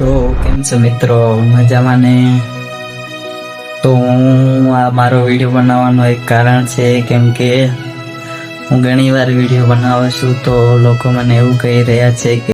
તો કેમ છો મિત્રો, મજામાં ને? તો હું આ મારો વિડીયો બનાવવાનો એક કારણ છે, કેમ કે હું ઘણી વાર વિડીયો બનાવું છું તો લોકો મને એવું કહી રહ્યા છે કે